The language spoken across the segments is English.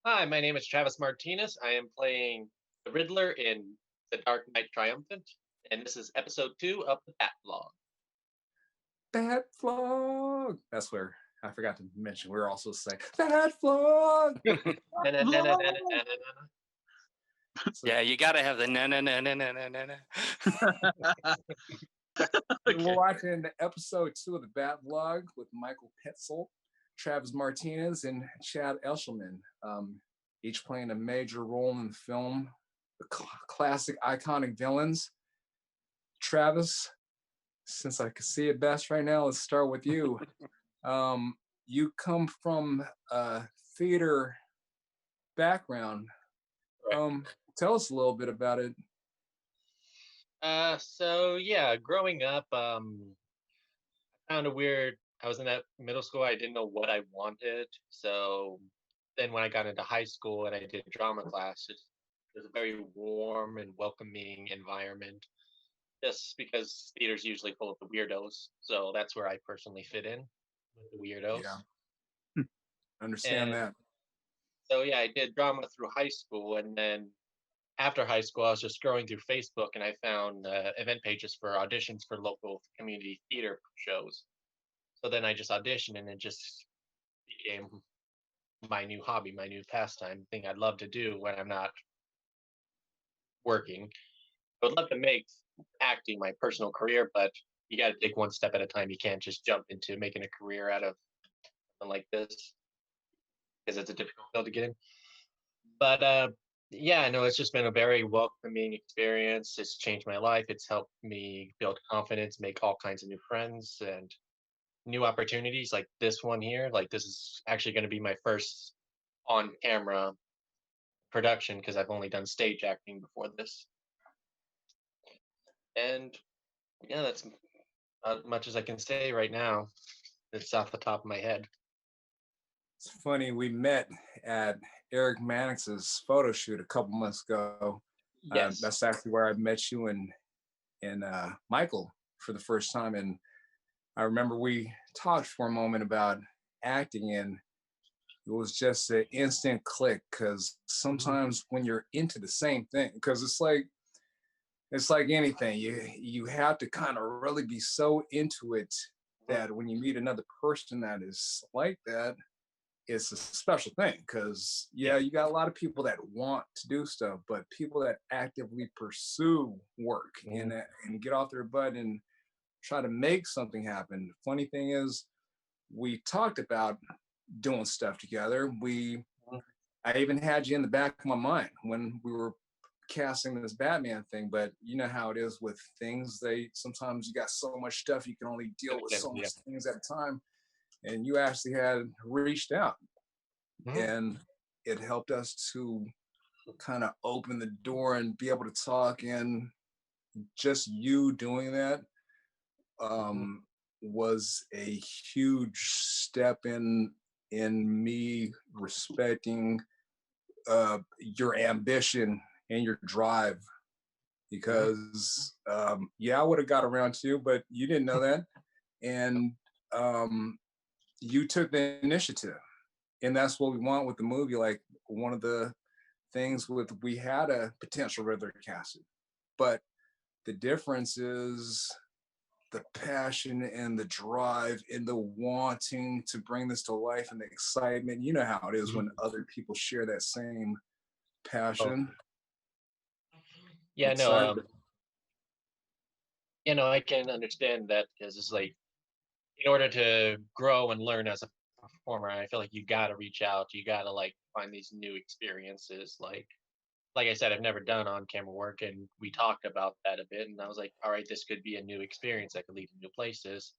Hi, my name is Travis Martinez. I am playing the Riddler in The Dark Knight Triumphant, and this is episode 2 of the Bat Vlog. Bad vlog. That's where I forgot to mention. We're also saying bad vlog. Yeah, you gotta have the na na na na na na na. We're watching episode 2 of the Bat Vlog with Michael Petzoldt, Travis Martinez, and Chad Eshelman, each playing a major role in the film. The classic, iconic villains. Travis, since I can see it best right now, let's start with you. You come from a theater background. Tell us a little bit about it. Growing up, kind of weird. I was in that middle school. I didn't know what I wanted. So then when I got into high school and I did drama class, it was a very warm and welcoming environment. Just because theater's usually full of the weirdos, so that's where I personally fit in with the weirdos. Yeah, understand And that. so yeah, I did drama through high school, and then after high school, I was just scrolling through Facebook, and I found event pages for auditions for local community theater shows. So then I just auditioned, and it just became my new hobby, my new pastime, thing I'd love to do when I'm not working. I would love to make acting my personal career, but you got to take one step at a time. You can't just jump into making a career out of something like this because it's a difficult field to get in. But yeah, no, it's just been a very welcoming experience. It's changed my life. It's helped me build confidence, make all kinds of new friends and new opportunities like this one here. Like this is actually going to be my first on camera production because I've only done stage acting before this. And yeah, that's as much as I can say right now. It's off the top of my head. It's funny, we met at Eric Mannix's photo shoot a couple months ago. Yes. That's actually where I met you and Michael for the first time. And I remember we talked for a moment about acting, and it was just an instant click because sometimes when you're into the same thing, because it's like anything, you have to kind of really be so into it that when you meet another person that is like that, it's a special thing. Because yeah, you got a lot of people that want to do stuff, but people that actively pursue work and get off their butt and try to make something happen. Funny thing is, we talked about doing stuff together. I even had you in the back of my mind when we were casting this Batman thing, but you know how it is with things. They sometimes you got so much stuff you can only deal with so much things at a time. And you actually had reached out, and it helped us to kind of open the door and be able to talk. And just you doing that was a huge step in me respecting your ambition and your drive, because yeah, I would have got around to you, but you didn't know that. And you took the initiative, and that's what we want with the movie. Like, one of the things with, we had a potential Riddler casted, but the difference is the passion and the drive and the wanting to bring this to life and the excitement. You know how it is when other people share that same passion. Yeah, no, I can understand that because it's like, in order to grow and learn as a performer, I feel like you got to reach out. You got to like find these new experiences. Like I said, I've never done on camera work, and we talked about that a bit. And I was like, all right, this could be a new experience that could lead to new places.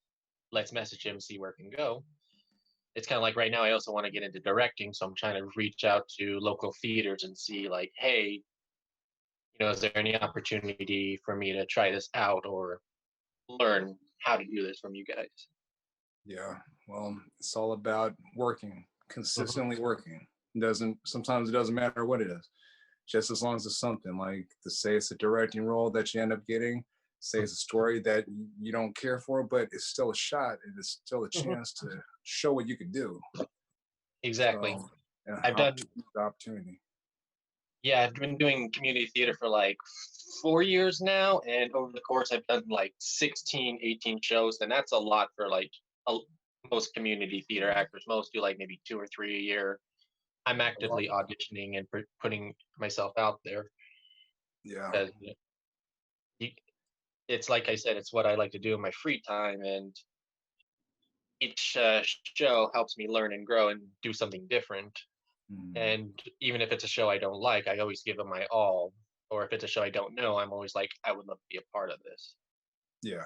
Let's message him, see where it can go. It's kind of like right now, I also want to get into directing, so I'm trying to reach out to local theaters and see like, hey, is there any opportunity for me to try this out or learn how to do this from you guys? Yeah, well, it's all about working, consistently working. Sometimes it doesn't matter what it is, just as long as it's something. Like, to say it's a directing role that you end up getting, say it's a story that you don't care for, but it's still a shot and it's still a chance to show what you can do. Exactly. So, I've done opportunity. Yeah, I've been doing community theater for like 4 years now, and over the course, I've done like 16, 18 shows, and that's a lot for like a, most community theater actors. Most do like maybe 2 or 3 a year. I'm actively auditioning and putting myself out there. Yeah. Because it's like I said, it's what I like to do in my free time, and each show helps me learn and grow and do something different. And even if it's a show I don't like, I always give it my all. Or if it's a show I don't know, I'm always like, I would love to be a part of this. Yeah.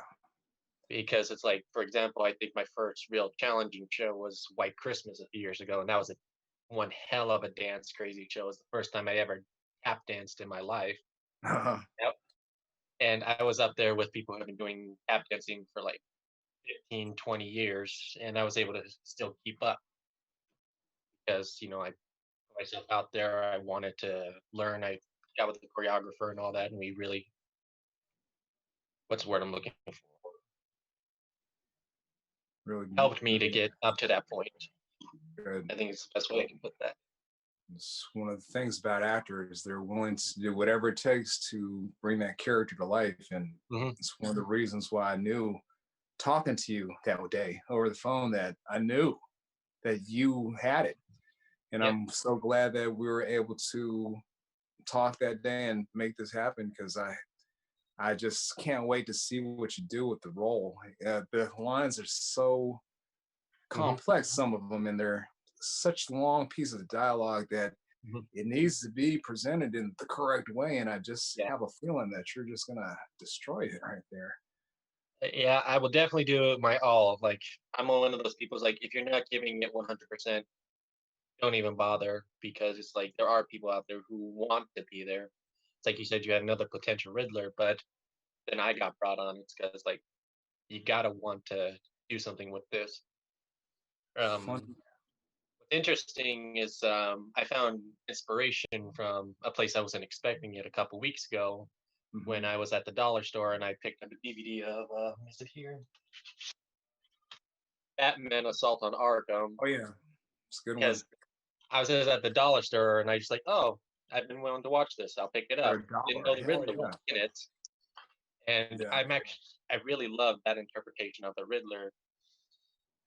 Because it's like, for example, I think my first real challenging show was White Christmas a few years ago, and that was one hell of a dance crazy show. It was the first time I ever tap danced in my life. Yep. And I was up there with people who have been doing tap dancing for like 15, 20 years, and I was able to still keep up because, I put myself out there. I wanted to learn. I got with the choreographer and all that, and we really, what's the word I'm looking for? Really Helped me to get up to that point. good. I think it's the best way I can put that. It's one of the things about actors, they're willing to do whatever it takes to bring that character to life. And it's one of the reasons why I knew, talking to you that day over the phone, that I knew that you had it. And I'm so glad that we were able to talk that day and make this happen, because I just can't wait to see what you do with the role. The lines are so complex, some of them, and they're such long pieces of dialogue that it needs to be presented in the correct way. And I just have a feeling that you're just gonna destroy it right there. Yeah, I will definitely do my all. Like, I'm one of those people who's like, if you're not giving it 100%, don't even bother, because it's like there are people out there who want to be there. It's like you said, you had another potential Riddler, but then I got brought on. It's because like you gotta want to do something with this. What's interesting is I found inspiration from a place I wasn't expecting it a couple weeks ago when I was at the dollar store and I picked up a DVD of is it here? Batman Assault on Arkham. Oh yeah, it's a good one. Because I was just at the dollar store and I just like, oh, I've been willing to watch this. I'll pick it up. Didn't know the Riddler was in it. And I really love that interpretation of the Riddler.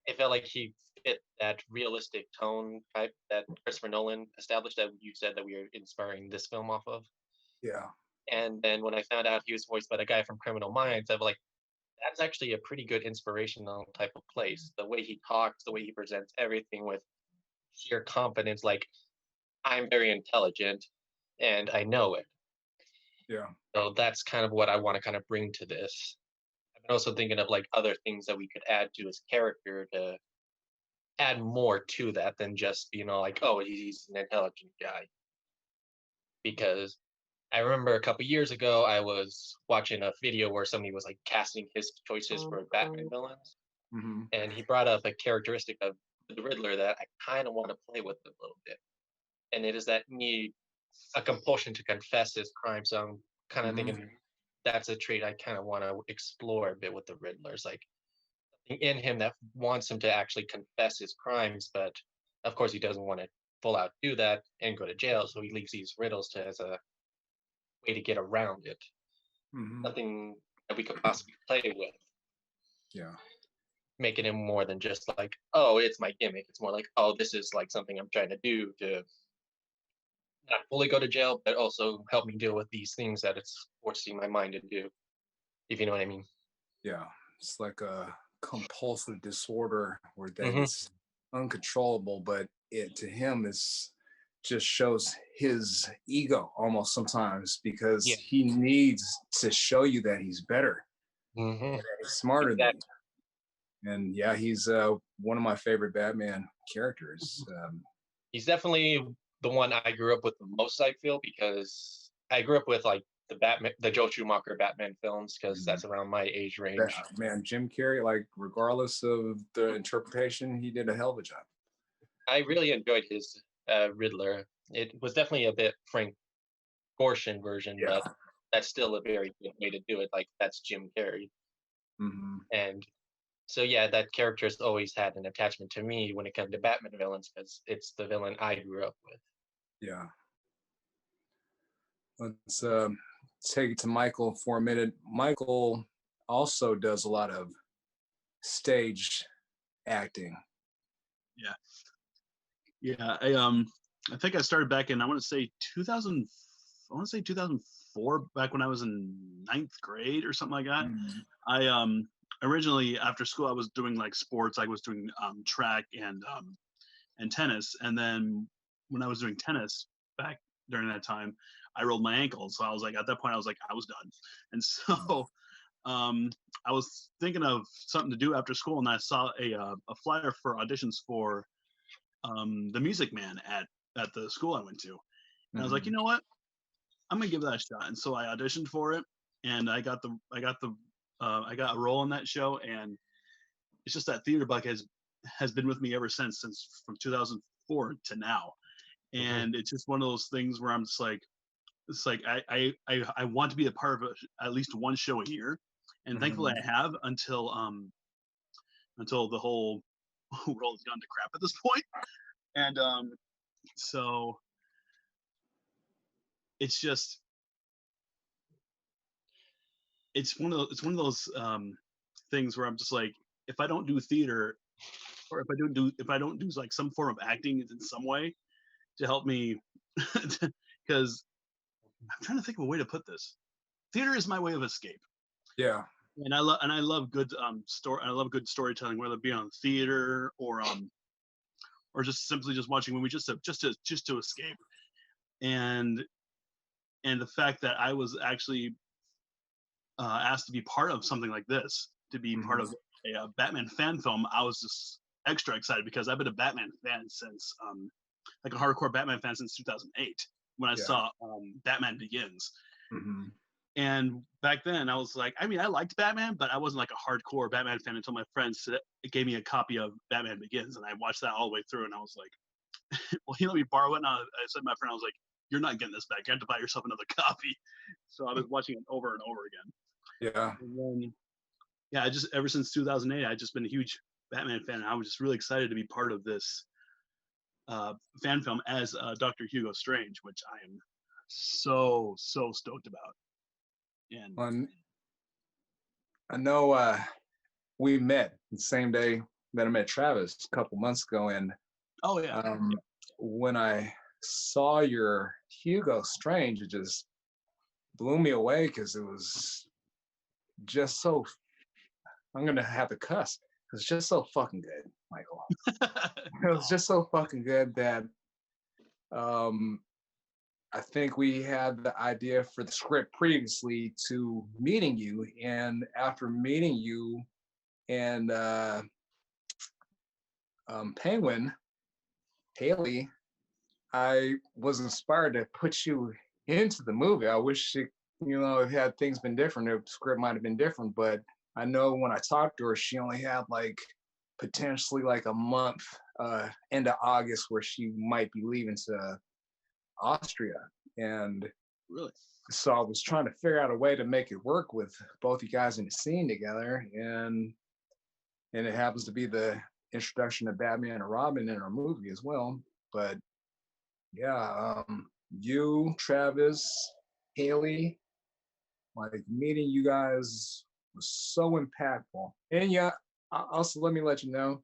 It felt like he fit that realistic tone type that Christopher Nolan established, that you said that we were inspiring this film off of. Yeah. And then when I found out he was voiced by the guy from Criminal Minds, I was like, that's actually a pretty good inspirational type of place. The way he talks, the way he presents everything with sheer confidence, like, I'm very intelligent and I know it. Yeah. So that's kind of what I want to kind of bring to this. I've been also thinking of like other things that we could add to his character to add more to that than just, like, oh, he's an intelligent guy. Because I remember a couple years ago, I was watching a video where somebody was like casting his choices for Batman villains. And he brought up a characteristic of the Riddler that I kind of want to play with a little bit. And it is that need, a compulsion to confess his crime. So I'm kind of thinking that's a trait I kind of want to explore a bit with the Riddler. It's like something in him that wants him to actually confess his crimes, but of course he doesn't want to full out do that and go to jail. So he leaves these riddles as a way to get around it. Something that we could possibly play with. Yeah. Making him more than just like, oh, it's my gimmick. It's more like, oh, this is like something I'm trying to do to not fully go to jail, but also help me deal with these things that it's forcing my mind to do, if you know what I mean. Yeah, it's like a compulsive disorder where that is uncontrollable, but it to him is just shows his ego almost sometimes, because he needs to show you that he's better, that he's smarter than you. And yeah, he's one of my favorite Batman characters. He's definitely the one I grew up with the most, I feel, because I grew up with like the Joel Schumacher Batman films, because that's around my age range. Man, Jim Carrey, like, regardless of the interpretation, he did a hell of a job. I really enjoyed his Riddler. It was definitely a bit Frank Gorshin version, but that's still a very good way to do it. Like, that's Jim Carrey. And So yeah, that character's always had an attachment to me when it comes to Batman villains because it's the villain I grew up with. Yeah. Let's take it to Michael for a minute. Michael also does a lot of stage acting. Yeah. I think I started back in, I want to say 2004, back when I was in 9th grade or something like that. I originally, after school, I was doing like sports. I was doing track and tennis, and then when I was doing tennis back during that time, I rolled my ankle. So I was like, at that point, I was like, I was done. And so I was thinking of something to do after school, and I saw a flyer for auditions for the Music Man at the school I went to. And I was like, you know what? I'm gonna give that a shot. And so I auditioned for it, and I got a role in that show. And it's just that theater bug has been with me ever since from 2004 to now. And it's just one of those things where I'm just like, it's like I want to be a part of at least one show a year, and thankfully I have until the whole world has gone to crap at this point. And so it's just it's one of those things where I'm just like, if I don't do theater, or if I don't do like some form of acting in some way to help me, because I'm trying to think of a way to put this. Theater is my way of escape. Yeah. And I love good I love good storytelling, whether it be on theater or just simply just watching movies just to escape. And the fact that I was actually asked to be part of something like this, to be part of a Batman fan film, I was just extra excited, because I've been a Batman fan since like a hardcore Batman fan since 2008, when I saw Batman Begins. And back then I was like, I mean, I liked Batman, but I wasn't like a hardcore Batman fan until my friends gave me a copy of Batman Begins, and I watched that all the way through, and I was like, well, he let me borrow it, and I said to my friend, I was like, you're not getting this back. You have to buy yourself another copy. So I was watching it over and over again. Yeah. And then, I just, ever since 2008, I've just been a huge Batman fan. And I was just really excited to be part of this fan film as Dr. Hugo Strange, which I am so stoked about. And I know we met the same day that I met Travis a couple months ago, and when I saw your Hugo Strange, it just blew me away, because it was just so, I'm gonna have to cuss, it's just so fucking good, Michael. It was just so fucking good that I think we had the idea for the script previously to meeting you, and after meeting you and Penguin, Haley, I was inspired to put you into the movie. I wish it, had things been different, the script might have been different, but I know when I talked to her, she only had like potentially like a month end of August where she might be leaving to Austria. And really, so I was trying to figure out a way to make it work with both you guys in the scene together, and it happens to be the introduction of Batman and Robin in our movie as well. But yeah, you, Travis, Haley, like meeting you guys was so impactful. And yeah, also let me let you know,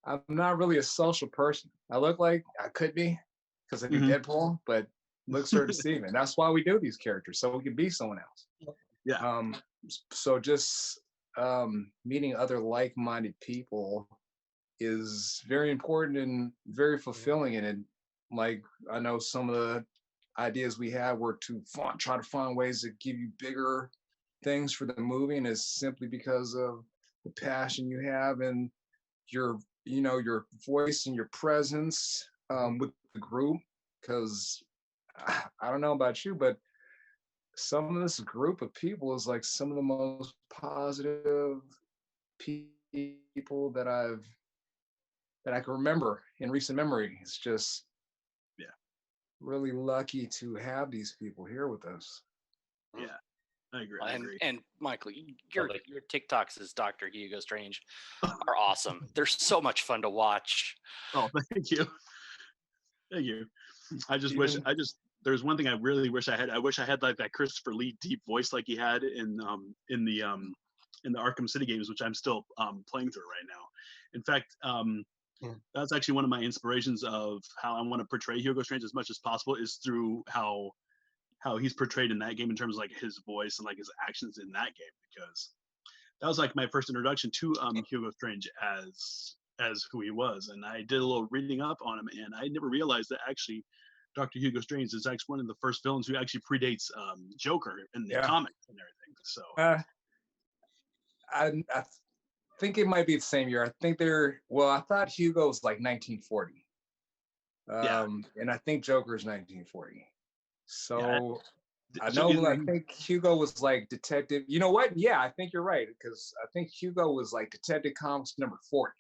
I'm not really a social person. I look like I could be, because I do Deadpool, but looks are deceiving. That's why we do these characters, so we can be someone else. Yeah. So just meeting other like-minded people is very important and very fulfilling. And it, like, I know some of the ideas we have were to try to find ways to give you bigger things for the movie, and it's simply because of the passion you have and your your voice and your presence with the group. Because I don't know about you, but some of this group of people is like some of the most positive people that I can remember in recent memory. It's just really lucky to have these people here with us. Yeah. I agree. I agree. And Michael, your Totally. your TikToks as Dr. Hugo Strange are awesome. They're so much fun to watch. Oh, thank you. Thank you. I just wish Even- there's one thing I really wish I had. I wish I had like that Christopher Lee deep voice like he had in the Arkham City games, which I'm still playing through right now. In fact, that's actually one of my inspirations of how I want to portray Hugo Strange as much as possible is through how he's portrayed in that game in terms of like his voice and like his actions in that game, because that was like my first introduction to Hugo Strange as who he was. And I did a little reading up on him, and I never realized that actually Dr. Hugo Strange is actually one of the first villains who actually predates Joker in the comics and everything. So I think it might be the same year. I think I thought Hugo was like 1940. And I think Joker's 1940. So I think Hugo was like Detective. You know what? Yeah, I think you're right, because I think Hugo was like Detective Comics number 40.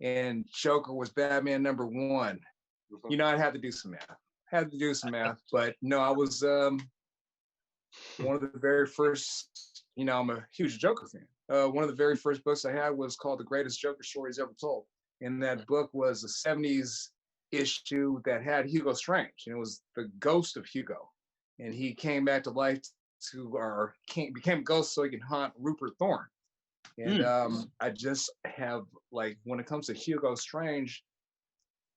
And Joker was Batman number 1. You know, I'd have to do some math. But no, I was one of the very first, I'm a huge Joker fan. One of the very first books I had was called The Greatest Joker Stories Ever Told. And that book was a 70s issue that had Hugo Strange. And it was the ghost of Hugo. And he came back to life became a ghost so he can haunt Rupert Thorne. And I just have, like, when it comes to Hugo Strange,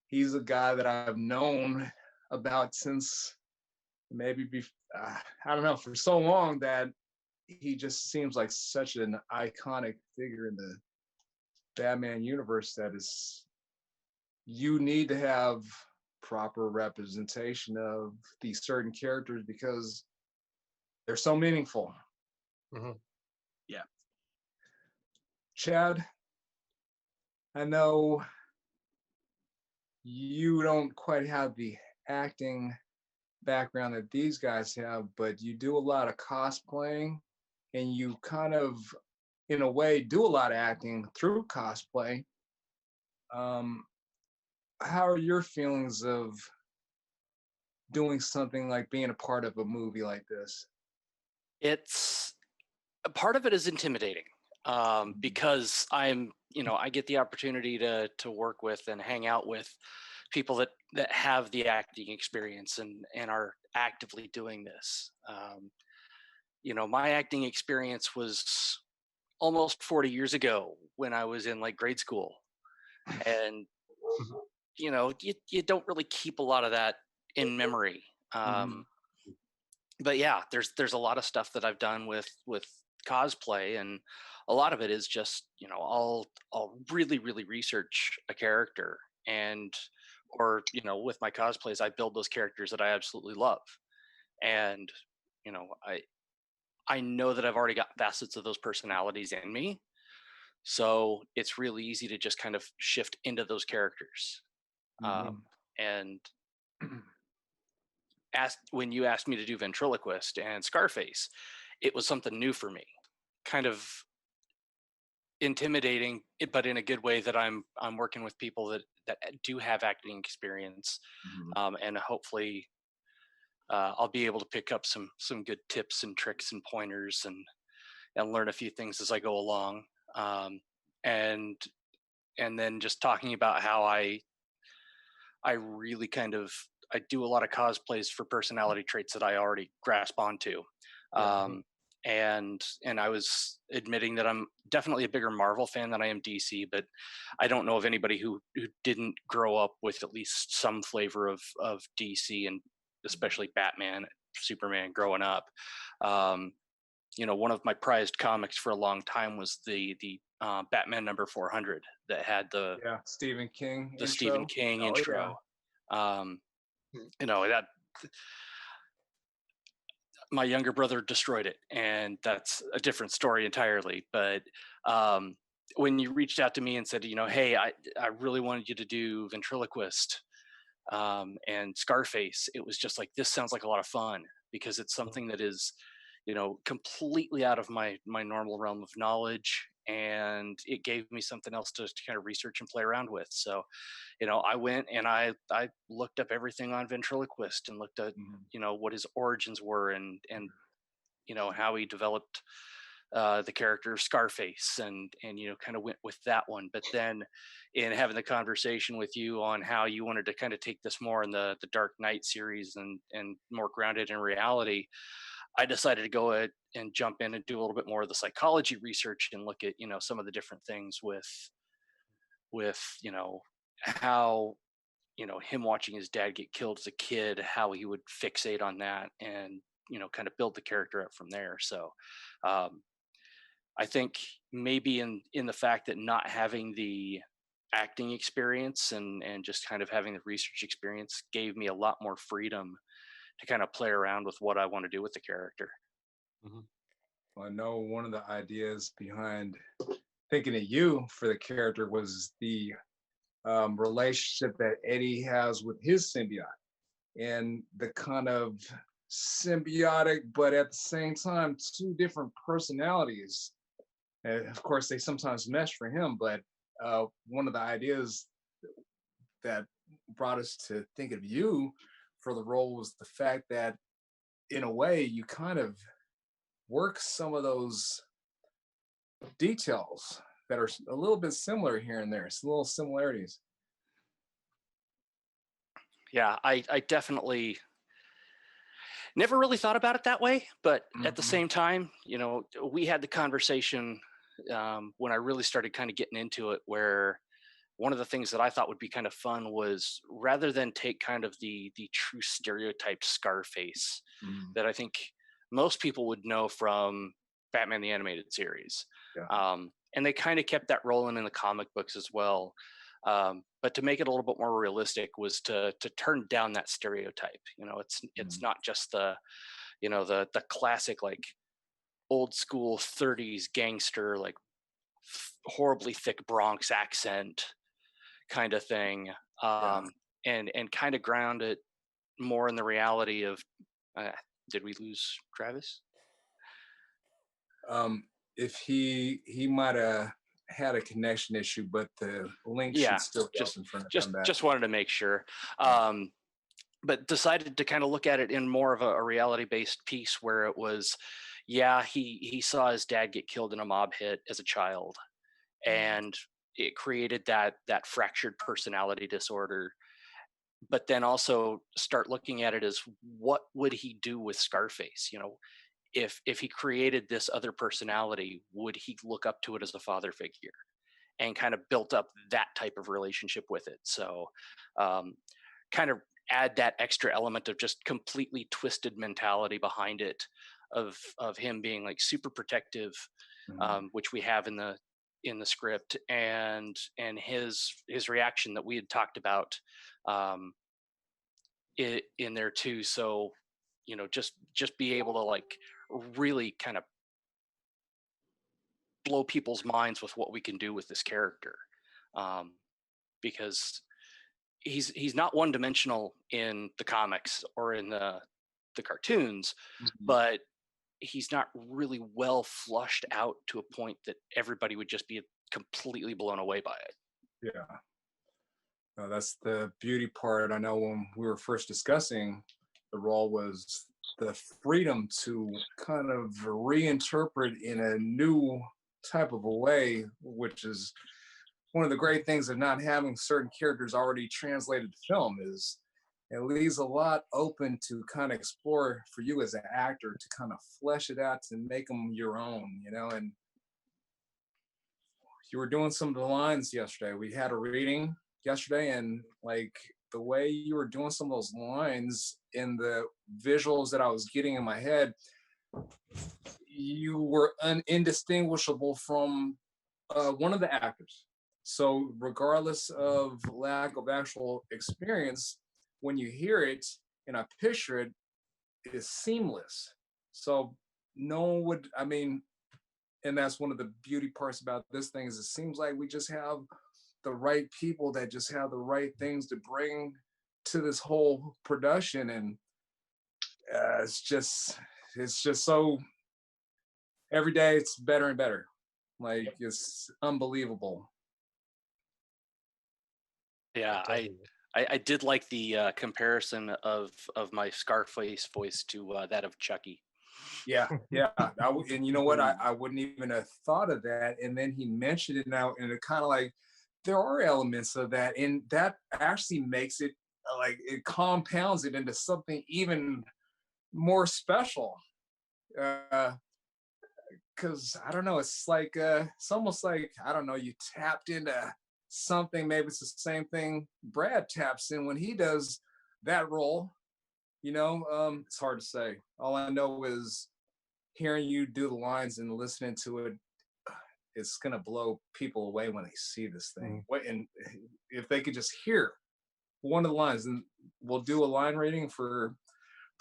he's a guy that I've known about since maybe I don't know, for so long, that he just seems like such an iconic figure in the Batman universe that you need to have proper representation of these certain characters because they're so meaningful. Mm-hmm. Yeah. Chad, I know you don't quite have the acting background that these guys have, but you do a lot of cosplaying, and you kind of, in a way, do a lot of acting through cosplay. How are your feelings of doing something like being a part of a movie like this? It's a part of it is intimidating because I get the opportunity to work with and hang out with people that have the acting experience and are actively doing this. My acting experience was almost 40 years ago when I was in like grade school, and you don't really keep a lot of that in memory. But yeah, there's a lot of stuff that I've done with cosplay, and a lot of it is just I'll really research a character, or with my cosplays I build those characters that I absolutely love, and I know that I've already got facets of those personalities in me, so it's really easy to just kind of shift into those characters. And when you asked me to do Ventriloquist and Scarface, it was something new for me, kind of intimidating, but in a good way, that I'm working with people that do have acting experience, and hopefully I'll be able to pick up some good tips and tricks and pointers and learn a few things as I go along, and then just talking about how I really kind of I do a lot of cosplays for personality traits that I already grasp onto. And I was admitting that I'm definitely a bigger Marvel fan than I am DC, but I don't know of anybody who didn't grow up with at least some flavor of DC, and especially Batman, Superman growing up. One of my prized comics for a long time was the Batman number 400 that had the Stephen King intro. That my younger brother destroyed it, and that's a different story entirely. But when you reached out to me and said, hey, I really wanted you to do Ventriloquist and Scarface, it was just like, this sounds like a lot of fun, because it's something that is completely out of my normal realm of knowledge, and it gave me something else to kind of research and play around with. So I went and I looked up everything on Ventriloquist and looked at what his origins were, and how he developed the character Scarface, and kind of went with that one. But then in having the conversation with you on how you wanted to kind of take this more in the Dark Knight series and more grounded in reality, I decided to go ahead and jump in and do a little bit more of the psychology research and look at some of the different things with how him watching his dad get killed as a kid, how he would fixate on that, and kind of build the character up from there. So I think maybe in the fact that not having the acting experience and just kind of having the research experience gave me a lot more freedom to kind of play around with what I want to do with the character. Well, I know one of the ideas behind thinking of you for the character was the relationship that Eddie has with his symbiote, and the kind of symbiotic, but at the same time, two different personalities. And of course, they sometimes mesh for him, but one of the ideas that brought us to think of you for the role was the fact that, in a way, you kind of work some of those details that are a little bit similar here and there, some little similarities. Yeah, I definitely never really thought about it that way, but at the same time, we had the conversation when I really started kind of getting into it, where one of the things that I thought would be kind of fun was, rather than take kind of the true stereotype Scarface that I think most people would know from Batman the Animated Series. Yeah. And they kind of kept that rolling in the comic books as well. But to make it a little bit more realistic was to turn down that stereotype. It's not just the classic, like, old school 30s gangster, like horribly thick Bronx accent kind of thing. And kind of ground it more in the reality of, did we lose Travis? If he might have had a connection issue, but the link should still be up in front of him. Just wanted to make sure. But decided to kind of look at it in more of a reality-based piece, where it was, he saw his dad get killed in a mob hit as a child, and it created that fractured personality disorder. But then also start looking at it as, what would he do with Scarface? If he created this other personality, would he look up to it as a father figure? And kind of built up that type of relationship with it. So kind of add that extra element of just completely twisted mentality behind it, of him being like super protective, which we have in the script, and his reaction that we had talked about in there too. So just be able to, like, really kind of blow people's minds with what we can do with this character, because he's not one-dimensional in the comics or in the cartoons, but he's not really well flushed out to a point that everybody would just be completely blown away by it. Yeah. No, that's the beauty part. I know when we were first discussing the role, was the freedom to kind of reinterpret in a new type of a way, which is one of the great things of not having certain characters already translated to film, is it leaves a lot open to kind of explore for you as an actor, to kind of flesh it out, to make them your own, and you were doing some of the lines yesterday. We had a reading yesterday, and like the way you were doing some of those lines and the visuals that I was getting in my head, you were indistinguishable from one of the actors. So regardless of lack of actual experience, when you hear it and I picture it, it's seamless. So no one would, and that's one of the beauty parts about this thing, is it seems like we just have the right people that just have the right things to bring to this whole production. And it's just so, every day it's better and better. Like, it's unbelievable. Yeah, I did like the comparison of my Scarface voice to that of Chucky. Yeah, yeah. And you know what? I wouldn't even have thought of that. And then he mentioned it now, and it kind of like there are elements of that, and that actually makes it like it compounds it into something even more special. Because I don't know, it's like it's almost like I don't know, you tapped into something. Maybe it's the same thing Brad taps in when he does that role. It's hard to say. All I know is hearing you do the lines and listening to it, it's gonna blow people away when they see this thing. And if they could just hear one of the lines, and we'll do a line reading for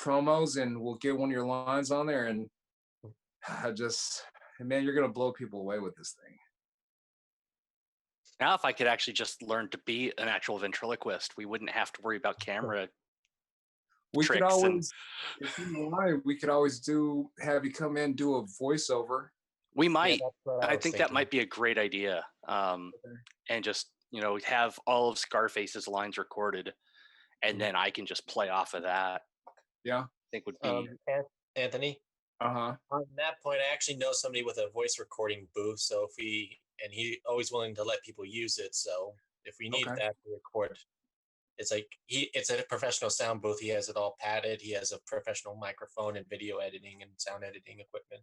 promos, and we'll get one of your lines on there, and man, you're gonna blow people away with this thing. Now, if I could actually just learn to be an actual ventriloquist, we wouldn't have to worry about camera We could tricks. always, if you want, we could always have you come in, do a voiceover. We might. Yeah, I think that might be a great idea. And just, have all of Scarface's lines recorded, and then I can just play off of that. Yeah. I think would be. Anthony. Uh-huh. On that point, I actually know somebody with a voice recording booth. So he's always willing to let people use it. So if we need that to record, it's like it's a professional sound booth. He has it all padded. He has a professional microphone and video editing and sound editing equipment.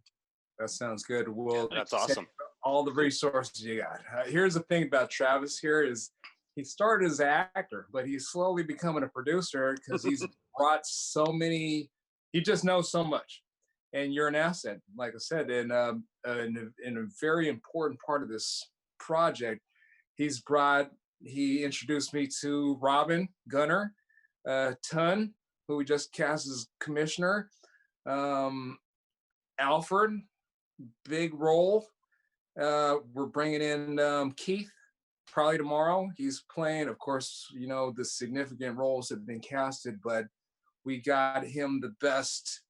That sounds good. Well, that's awesome. All the resources you got. Here's the thing about Travis here is he started as an actor, but he's slowly becoming a producer because he's brought so many, he just knows so much. And you're an asset, like I said, and in a very important part of this project. He introduced me to Robin Gunner, Ton, who we just cast as commissioner, Alfred, big role. We're bringing in Keith probably tomorrow. He's playing, of course, the significant roles have been casted, but we got him the best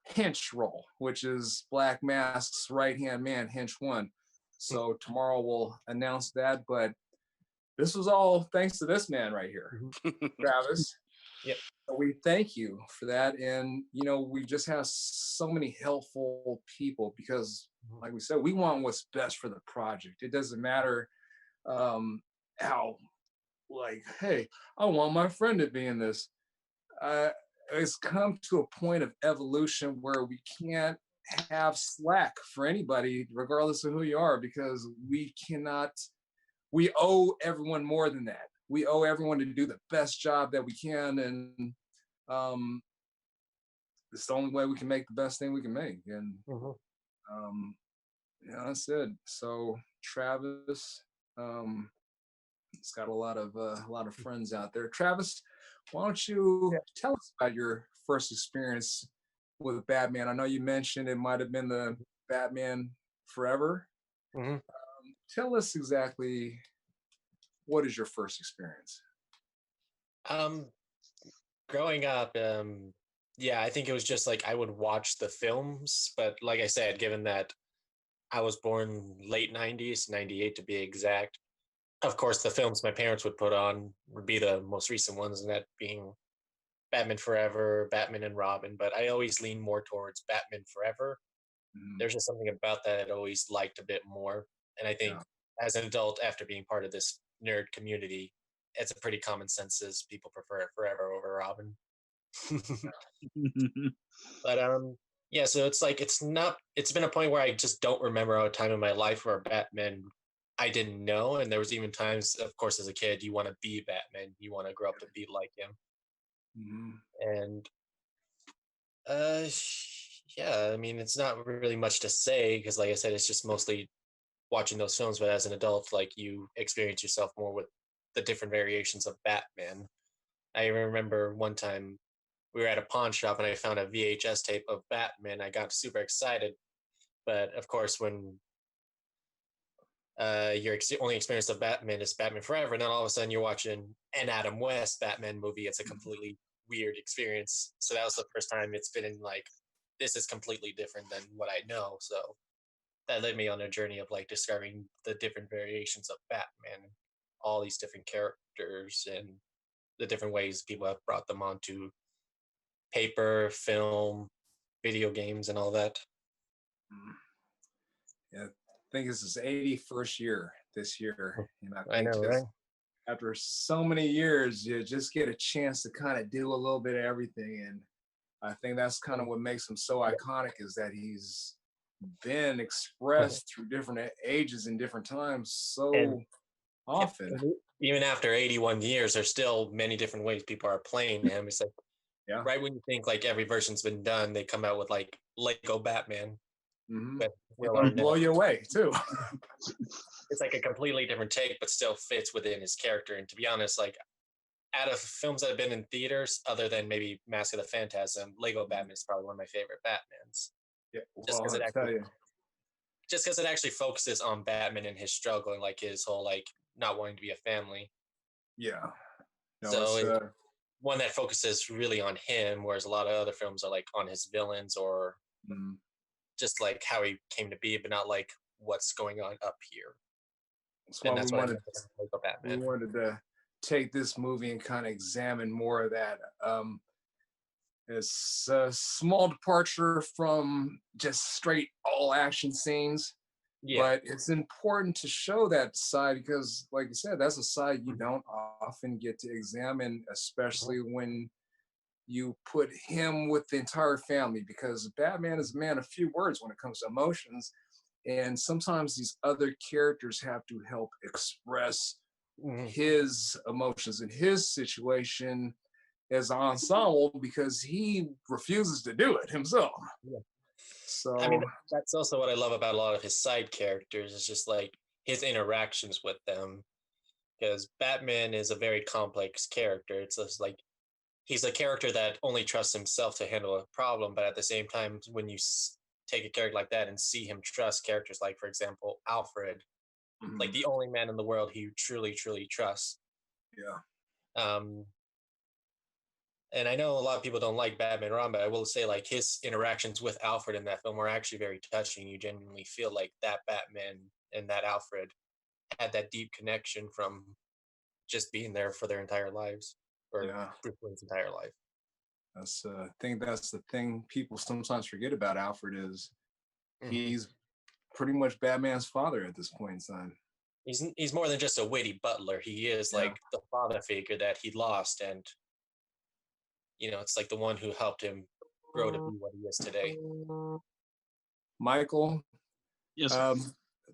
Hinch role, which is Black Mask's right-hand man, Hinch 1. So tomorrow we'll announce that, but this was all thanks to this man right here, Travis. Yep. So we thank you for that. And, we just have so many helpful people because, like we said, we want what's best for the project. It doesn't matter how, hey, I want my friend to be in this. It's come to a point of evolution where we can't have slack for anybody, regardless of who you are, because we owe everyone more than that. We owe everyone to do the best job that we can. And it's the only way we can make the best thing we can make. And that's it. So Travis, he's got a lot of friends out there. Travis, why don't you tell us about your first experience with Batman? I know you mentioned it might have been the Batman Forever. Tell us exactly, what is your first experience? Growing up, I think it was just like I would watch the films, but like I said, given that I was born late 90s, 98 to be exact, of course, the films my parents would put on would be the most recent ones, and that being Batman Forever, Batman and Robin. But I always lean more towards Batman Forever. There's just something about that I always liked a bit more. And I think as an adult, after being part of this nerd community, it's a pretty common sense people prefer Forever over Robin. But so it's been a point where I just don't remember a time in my life where Batman I didn't know. And there was even times, of course, as a kid, you want to be Batman. You want to grow up to be like him. And I mean, it's not really much to say because, like I said, it's just mostly watching those films. But as an adult, like, you experience yourself more with the different variations of Batman. I remember one time we were at a pawn shop and I found a VHS tape of Batman. I got super excited. But of course, when your only experience of Batman is Batman Forever, and then all of a sudden you're watching an Adam West Batman movie, it's a completely weird experience. So that was the first time it's been in like, this is completely different than what I know. So that led me on a journey of like discovering the different variations of Batman, all these different characters, and the different ways people have brought them onto paper, film, video games and all that. Yeah, I think this is 81st year this year. And I I think know, just right? after so many years, you just get a chance to kind of do a little bit of everything. And I think that's kind of what makes him so iconic, is that he's been expressed through different ages and different times so And often. even after 81 years, there's still many different ways people are playing him. It's like, Yeah. right when you think like every version's been done, they come out with like Lego Batman. Mm-hmm. Will It'll blow you away too. It's like a completely different take, but still fits within his character. And to be honest, like out of films that have been in theaters, other than maybe Mask of the Phantasm, Lego Batman is probably one of my favorite Batmans. Yeah, Just well, because it actually focuses on Batman and his struggle and like his whole like not wanting to be a family. Yeah. No, So it's one that focuses really on him, whereas a lot of other films are like on his villains or just like how he came to be, but not like what's going on up here. That's why we wanted to take this movie and kind of examine more of that. It's a small departure from just straight all action scenes, but it's important to show that side because, like you said, that's a side you don't often get to examine, especially when you put him with the entire family, because Batman is a man of few words when it comes to emotions. And sometimes these other characters have to help express his emotions and his situation as an ensemble because he refuses to do it himself. Yeah. So I mean, that's also what I love about a lot of his side characters, is just like his interactions with them. Because Batman is a very complex character. It's just like he's a character that only trusts himself to handle a problem, but at the same time, when you take a character like that and see him trust characters like, for example, Alfred, like the only man in the world he truly trusts. And I know a lot of people don't like Batman Ron, but I will say like his interactions with Alfred in that film were actually very touching. You genuinely feel like that Batman and that Alfred had that deep connection from just being there for their entire lives, or Bruce Wayne's entire life. That's I think that's the thing people sometimes forget about Alfred is he's pretty much Batman's father at this point in time. He's more than just a witty butler. He is like the father figure that he lost, and you know, it's like the one who helped him grow to be what he is today. Michael, yes,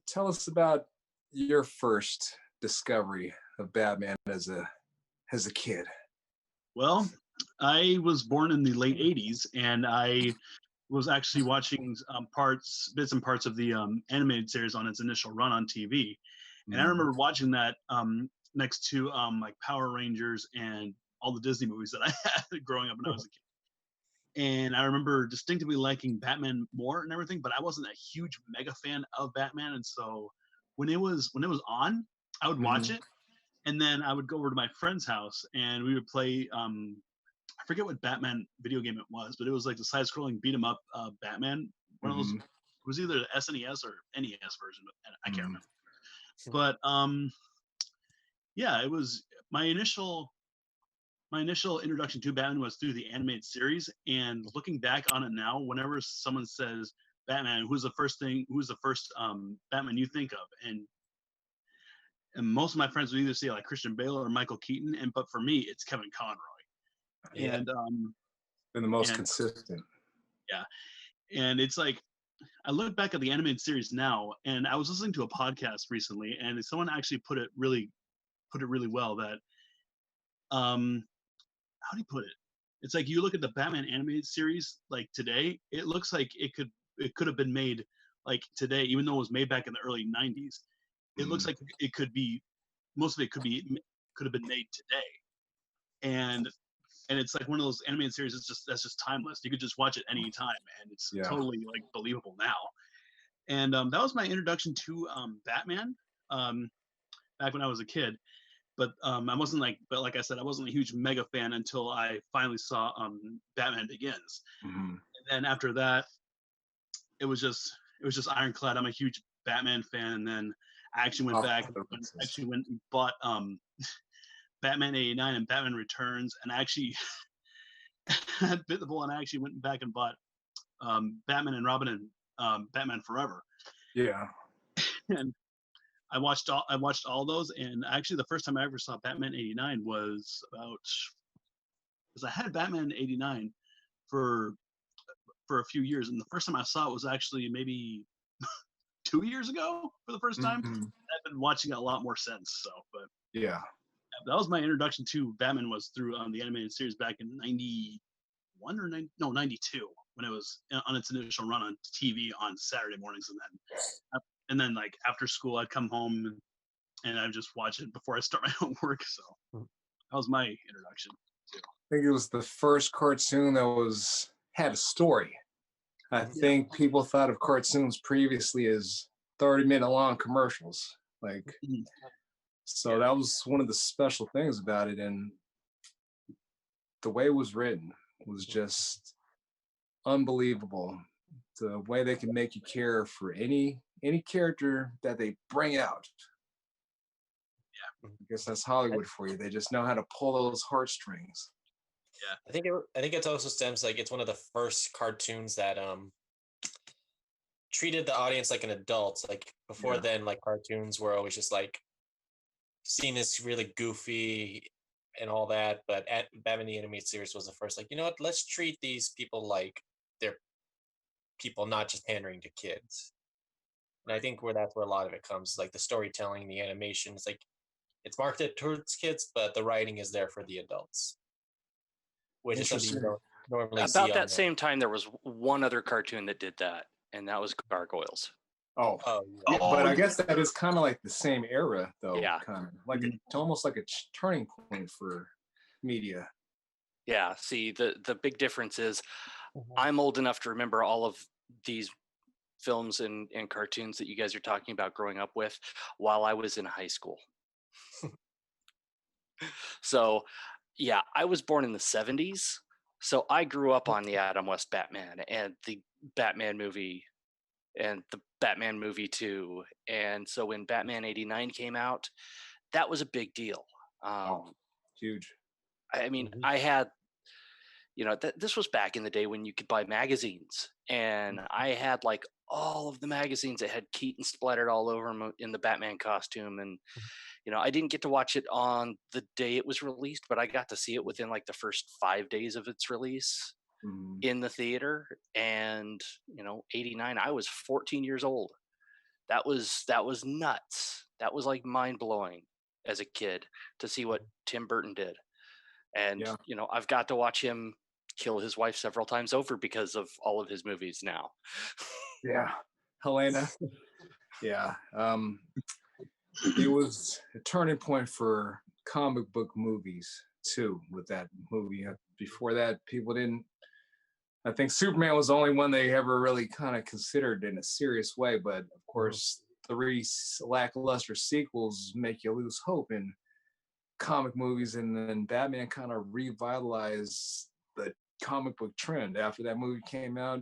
tell us about your first discovery of Batman as a kid. Well, I was born in the late 80s, and I was actually watching bits and parts of the animated series on its initial run on TV. And I remember watching that next to like Power Rangers and all the Disney movies that I had growing up when I was a kid. And I remember distinctively liking Batman more and everything, but I wasn't a huge mega fan of Batman. And so when it was on, I would watch it, and then I would go over to my friend's house and we would play. I forget what Batman video game it was, but it was like the side-scrolling beat 'em up Batman. One of those. It was either the SNES or NES version, but I can't remember. But yeah, it was my initial introduction to Batman was through the animated series. And looking back on it now, whenever someone says Batman, who's the first Batman you think of? And most of my friends would either say like Christian Bale or Michael Keaton, but for me, it's Kevin Conroy. Yeah. And been the most consistent. Yeah. And it's like I look back at the animated series now, and I was listening to a podcast recently, and someone actually put it really well that how do you put it? It's like you look at the Batman animated series like today, it looks like it could have been made like today, even though it was made back in the early 90s. It looks like it could be, most of it could have been made today. And it's like one of those animated series that's just timeless. You could just watch it anytime, and it's totally like believable now. And that was my introduction to Batman back when I was a kid. But I wasn't like I said, I wasn't a huge mega fan until I finally saw Batman Begins. And then after that, it was just ironclad. I'm a huge Batman fan, and then I actually went back and bought Batman 89 and Batman Returns, and I actually bit the bullet and I actually went back and bought Batman and Robin and Batman Forever. Yeah. And I watched all those, and actually the first time I ever saw Batman '89 was about, because I had Batman '89 for a few years, and the first time I saw it was actually maybe 2 years ago for the first time. Mm-hmm. I've been watching it a lot more since. So, but Yeah. that was my introduction to Batman, was through the animated series back in '91 or 92, when it was on its initial run on TV on Saturday mornings, and then like after school I'd come home and I'd just watch it before I start my own work. So that was my introduction. I think it was the first cartoon that had a story. I think people thought of cartoons previously as 30-minute long commercials. Like, so that was one of the special things about it. And the way it was written was just unbelievable. The way they can make you care for any character that they bring out. Yeah, I guess that's Hollywood for you. They just know how to pull those heartstrings. Yeah, I think it also stems, like, it's one of the first cartoons that treated the audience like an adult. Like before then, like cartoons were always just like seen as really goofy and all that. But Batman the Animated Series was the first, like, you know what? Let's treat these people like they're people, not just pandering to kids. And I think that's where a lot of it comes, like the storytelling, the animation. It's like it's marketed towards kids, but the writing is there for the adults, which is something you don't normally see. About that same time, there was one other cartoon that did that, and that was Gargoyles. Oh, but I guess that is kind of like the same era, though. Yeah, kind of like it's almost like a turning point for media. Yeah. See, the big difference is, I'm old enough to remember all of these films and cartoons that you guys are talking about growing up with while I was in high school. So, yeah, I was born in the 70s. So I grew up on the Adam West Batman and the Batman movie and the Batman movie 2. And so when Batman '89 came out, that was a big deal. Huge. I mean, I had, this was back in the day when you could buy magazines, and I had like all of the magazines that had Keaton splattered all over him in the Batman costume. And, I didn't get to watch it on the day it was released, but I got to see it within like the first 5 days of its release in the theater. And, '89, I was 14 years old. That was nuts. That was like mind blowing as a kid to see what Tim Burton did. And, I've got to watch him kill his wife several times over because of all of his movies now. Yeah. Helena. Yeah. It was a turning point for comic book movies too, with that movie. Before that, people didn't, I think Superman was the only one they ever really kind of considered in a serious way. But of course, 3 lackluster sequels make you lose hope in comic movies, and then Batman kind of revitalized the comic book trend. After that movie came out,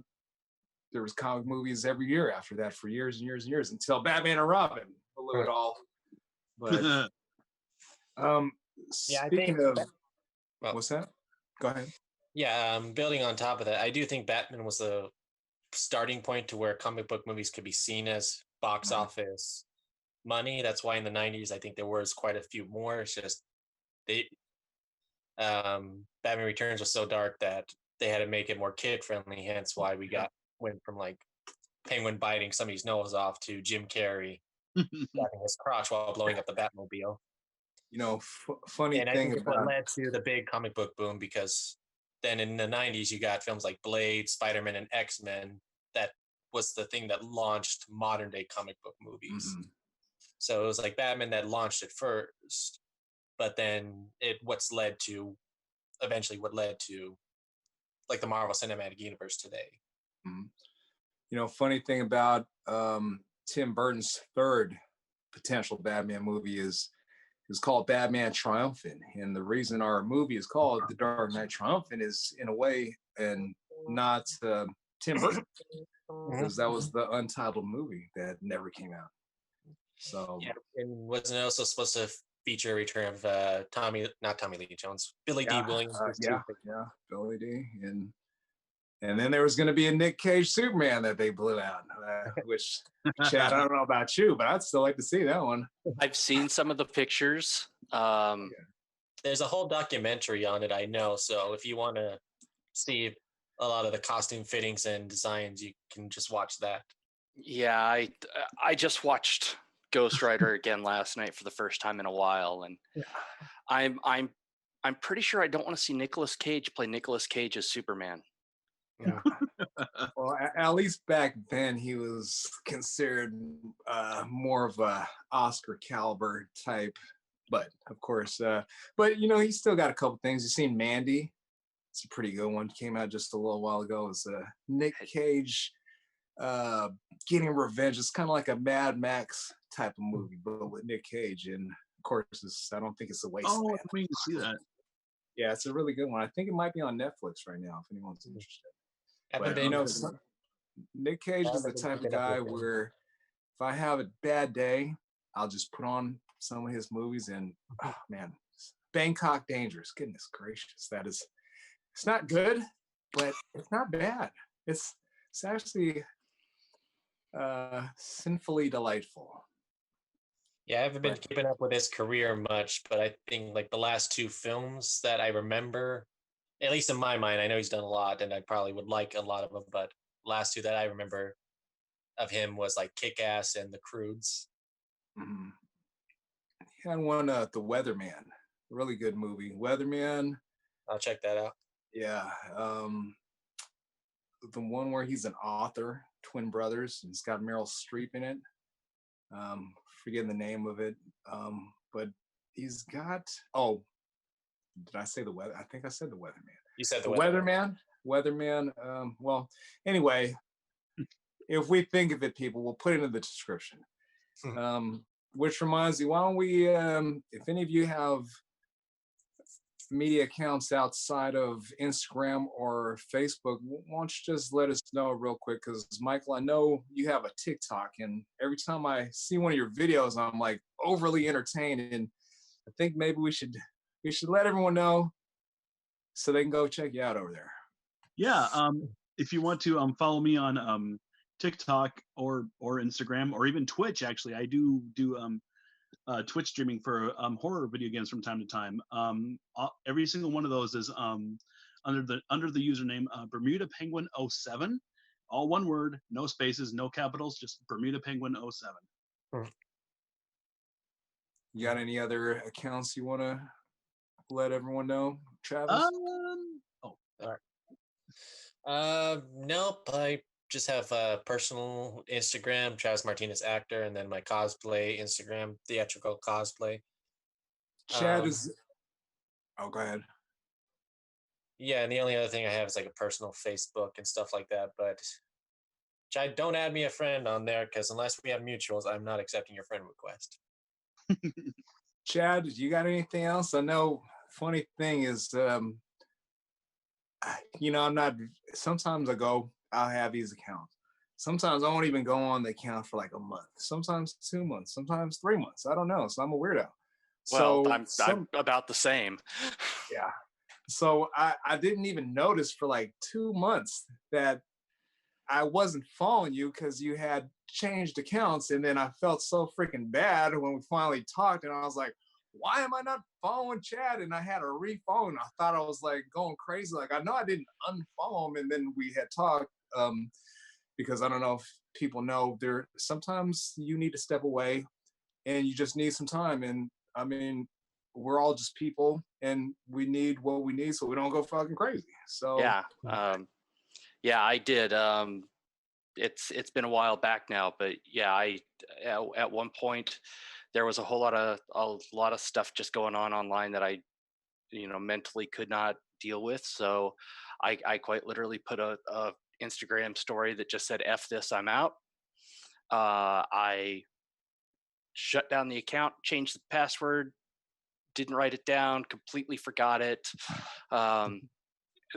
there was comic movies every year after that for years and years and years, until Batman and Robin blew it all. But speaking of what's that? Go ahead. Yeah, building on top of that, I do think Batman was the starting point to where comic book movies could be seen as box office money. That's why in the '90s, I think there was quite a few more. It's just Batman Returns was so dark that they had to make it more kid friendly. Hence why we went from like Penguin biting somebody's nose off to Jim Carrey grabbing his crotch while blowing up the Batmobile. Funny and thing I think what led to the big comic book boom, because then in the '90s you got films like Blade, Spider-Man, and X-Men. That was the thing that launched modern day comic book movies. So it was like Batman that launched it first, but then what led to like the Marvel Cinematic Universe today. Funny thing about Tim Burton's third potential Batman movie is called Batman Triumphant. And the reason our movie is called The Dark Knight Triumphant is in a way, and not Tim Burton, because that was the untitled movie that never came out. So and wasn't it also supposed to feature a return of Billy D. Williams? Billy D. And And then there was going to be a Nick Cage Superman that they blew out, which, Chad, I don't know about you, but I'd still like to see that one. I've seen some of the pictures. There's a whole documentary on it, I know. So if you want to see a lot of the costume fittings and designs, you can just watch that. Yeah, I just watched Ghost Rider again last night for the first time in a while, and I'm pretty sure I don't want to see Nicolas Cage play Nicolas Cage as Superman. Yeah. Well, at least back then he was considered more of a Oscar caliber type, but of course, but you know, he's still got a couple things. You've seen Mandy. It's a pretty good one. Came out just a little while ago. It's Nick Cage getting revenge. It's kind of like a Mad Max type of movie, but with Nick Cage. And of course, I don't think it's a waste. Oh, we can see that. Yeah, it's a really good one. I think it might be on Netflix right now if anyone's interested. But you know, Nick Cage is the type of guy where if I have a bad day, I'll just put on some of his movies and oh man, Bangkok Dangerous. Goodness gracious, it's not good, but it's not bad. It's actually sinfully delightful. Yeah, I haven't been keeping up with his career much, but I think like the last two films that I remember, at least in my mind, I know he's done a lot and I probably would like a lot of them, but last two that I remember of him was like Kick-Ass and The Croods. Mm-hmm. He had one, The Weatherman, really good movie. Weatherman. I'll check that out. Yeah. The one where he's an author, twin brothers, and it's got Meryl Streep in it. Forgetting the name of it. But he's got, did I say the weather? I think I said the Weatherman. You said the Weatherman. Weatherman. Well, anyway, if we think of it, people, we'll put it in the description. Which reminds me, why don't we, if any of you have media accounts outside of Instagram or Facebook, why don't you just let us know real quick? Because Michael, I know you have a TikTok, and every time I see one of your videos, I'm like overly entertained, and I think maybe we should let everyone know so they can go check you out over there. Yeah, if you want to follow me on TikTok or Instagram or even Twitch, actually, I do Twitch streaming for horror video games from time to time. Every single one of those is under the username Bermuda Penguin 07, all one word, no spaces, no capitals, just Bermuda Penguin 07. You got any other accounts you want to let everyone know, Travis? All right. Nope. I just have a personal Instagram, Travis Martinez Actor, and then my cosplay Instagram, Theatrical Cosplay. Chad is. Oh, go ahead. Yeah, and the only other thing I have is like a personal Facebook and stuff like that. But Chad, don't add me a friend on there because unless we have mutuals, I'm not accepting your friend request. Chad, you got anything else? I know. Funny thing is, you know, I'm not. Sometimes I'll have these accounts. Sometimes I won't even go on the account for like a month. Sometimes 2 months. Sometimes 3 months. I don't know. So I'm a weirdo. Well, I'm about the same. Yeah. So I didn't even notice for like 2 months that I wasn't following you because you had changed accounts. And then I felt so freaking bad when we finally talked. And I was like, why am I not following Chad? And I had to refollow. And I thought I was like going crazy. Like, I know I didn't unfollow him. And then we had talked because I don't know if people know sometimes you need to step away and you just need some time. And I mean, we're all just people and we need what we need so we don't go fucking crazy. So yeah. Yeah, I did. It's been a while back now, but yeah, at one point there was a lot of stuff just going on online that I, mentally could not deal with. So I quite literally put a Instagram story that just said, F this, I'm out. I shut down the account, changed the password, didn't write it down, completely forgot it.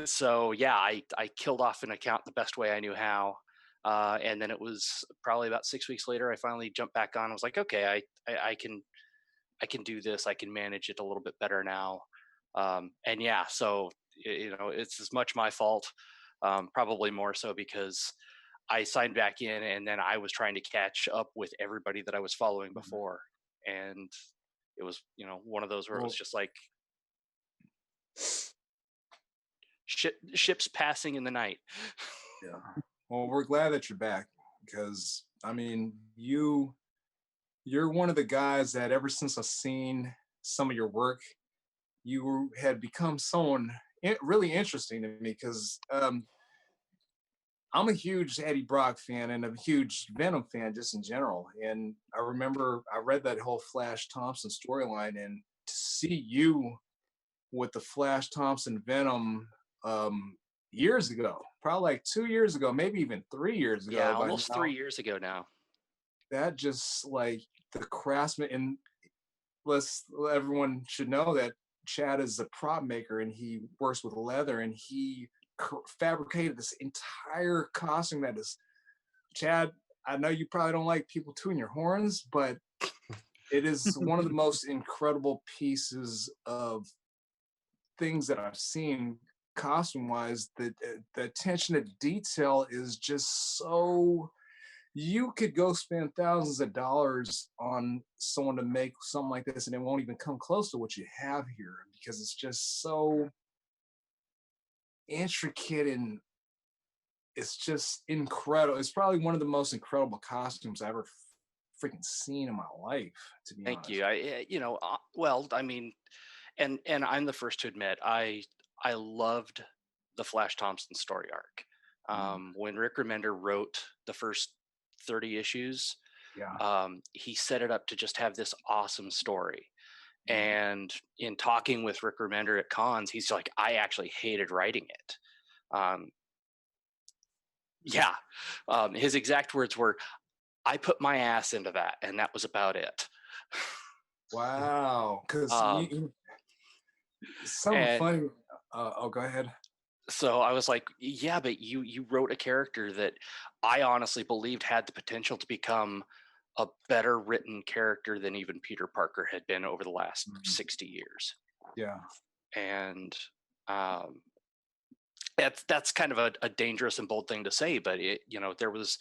So yeah, I killed off an account the best way I knew how. And then it was probably about 6 weeks later, I finally jumped back on. I was like, okay, I can do this. I can manage it a little bit better now. And yeah, so, it's as much my fault Probably more so because I signed back in, and then I was trying to catch up with everybody that I was following before, and it was, you know, one of those where it was just like ships passing in the night. Yeah. Well, we're glad that you're back, because I mean, you're one of the guys that ever since I've seen some of your work, you had become someone really interesting to me, because I'm a huge Eddie Brock fan and a huge Venom fan just in general. And I remember I read that whole Flash Thompson storyline, and to see you with the Flash Thompson Venom years ago, probably like 2 years ago, maybe even 3 years ago. Yeah, almost 3 years ago now. That just like the Craftsman, and everyone should know that Chad is a prop maker and he works with leather, and he fabricated this entire costume that is, Chad, I know you probably don't like people tooting your horns, but it is one of the most incredible pieces of things that I've seen costume wise. The attention to detail is just so, you could go spend thousands of dollars on someone to make something like this and it won't even come close to what you have here, because it's just so intricate and it's just incredible. It's probably one of the most incredible costumes I've ever freaking seen in my life, to be honest. Thank you. You know, well, I mean, and I'm the first to admit, I loved the Flash Thompson story arc. When Rick Remender wrote the first 30 issues, he set it up to just have this awesome story. And in talking with Rick Remender at cons, he's like, I actually hated writing it. His exact words were, I put my ass into that, and that was about it. Wow. Because something funny. Go ahead. So I was like, yeah, but you wrote a character that I honestly believed had the potential to become a better written character than even Peter Parker had been over the last 60 years. Yeah. And that's kind of a dangerous and bold thing to say, but there was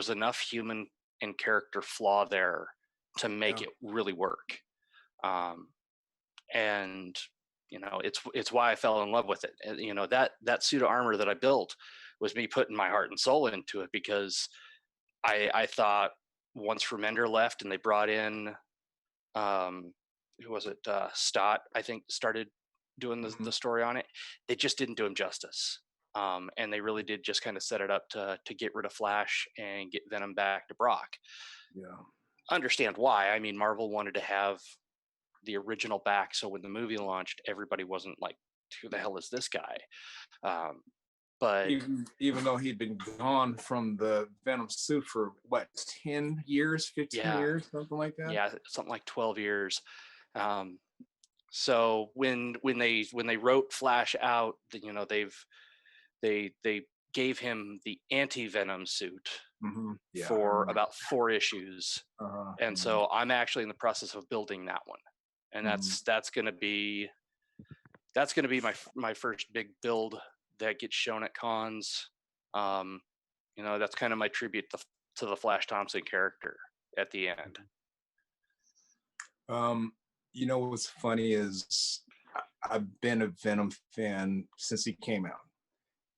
enough human and character flaw there to make it really work. And it's why I fell in love with it. And, that suit of armor that I built was me putting my heart and soul into it, because I thought once Remender left and they brought in, who was it? Stott, I think, started doing the story on it. They just didn't do him justice. And they really did just kind of set it up to get rid of Flash and get Venom back to Brock. Yeah. Understand why. I mean, Marvel wanted to have the original back, so when the movie launched, everybody wasn't like, who the hell is this guy? But even though he'd been gone from the Venom suit for what, 10 years, 15 years, something like that? Yeah, something like 12 years. So when they wrote Flash out, they gave him the anti-Venom suit for about 4 issues. And so I'm actually in the process of building that one. And that's going to be my first big build that gets shown at cons. That's kind of my tribute to the Flash Thompson character at the end. What's funny is I've been a Venom fan since he came out.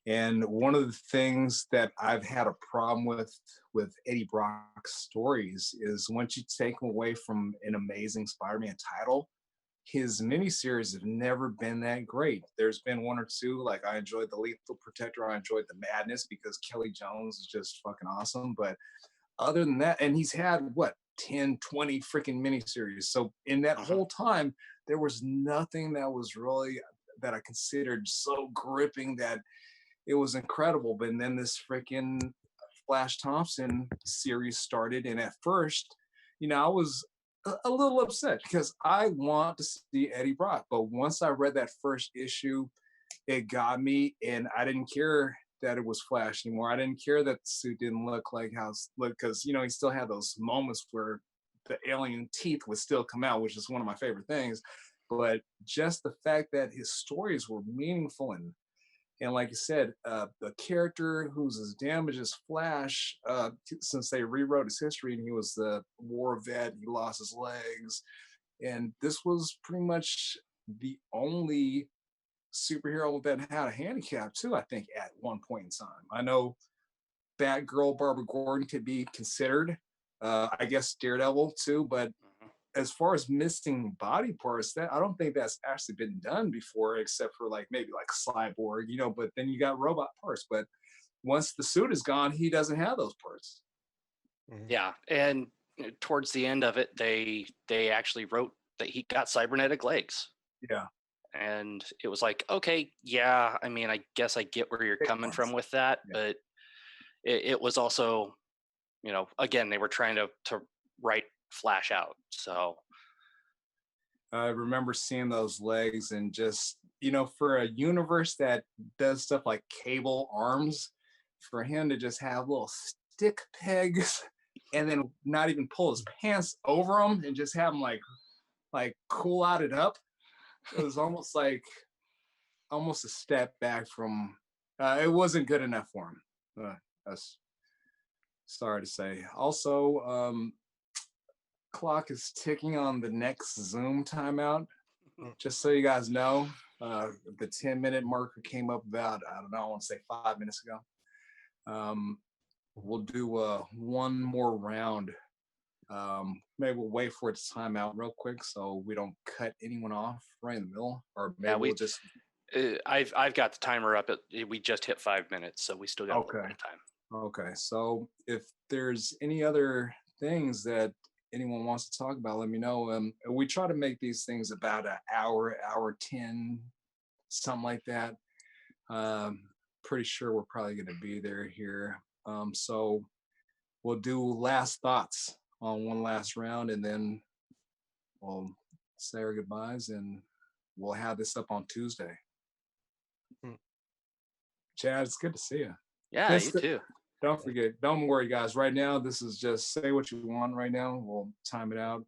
And one of the things that I've had a problem with Eddie Brock's stories is once you take him away from an amazing Spider-Man title, his miniseries have never been that great. There's been 1 or 2, like I enjoyed the Lethal Protector, I enjoyed the Madness because Kelly Jones is just fucking awesome. But other than that, and he's had 10, 20 freaking miniseries. So in that whole time, there was nothing that was really, that I considered so gripping that it was incredible. But then this freaking Flash Thompson series started, and at first, I was a little upset because I want to see Eddie Brock. But once I read that first issue, it got me, and I didn't care that it was Flash anymore. I didn't care that the suit didn't look like how it looked, because he still had those moments where the alien teeth would still come out, which is one of my favorite things. But just the fact that his stories were meaningful and And like you said, the character who's as damaged as Flash, since they rewrote his history and he was the war vet, he lost his legs. And this was pretty much the only superhero that had a handicap too, I think, at one point in time. I know Batgirl, Barbara Gordon could be considered, I guess Daredevil too, but as far as missing body parts, that I don't think that's actually been done before, except for like maybe like Cyborg, you know, but then you got robot parts. But once the suit is gone, he doesn't have those parts. Yeah, and towards the end of it, they actually wrote that he got cybernetic legs. Yeah. And it was like, okay, yeah, I mean, I guess I get where you're coming from with that, but it was also, you know, again, they were trying to write Flash out. So I remember seeing those legs and just, you know, for a universe that does stuff like Cable arms, for him to just have little stick pegs and then not even pull his pants over them and just have them like cool out it up. It was almost like a step back from it wasn't good enough for him. That's sorry to say. Also, clock is ticking on the next Zoom timeout. Just so you guys know, the 10-minute marker came up about, I don't know, I want to say 5 minutes ago. We'll do one more round. Maybe we'll wait for it to time out real quick so we don't cut anyone off right in the middle, or maybe we'll just. I've got the timer up. We just hit 5 minutes, so we still got a little bit of time. Okay, so if there's any other things that anyone wants to talk about, let me know. We try to make these things about an hour, hour 10, something like that. Pretty sure we're probably going to be there here. So we'll do last thoughts on one last round, and then we'll say our goodbyes, and we'll have this up on Tuesday. Chad, it's good to see you. Yeah, you too. Don't forget, don't worry, guys. Right now, this is just say what you want right now. We'll time it out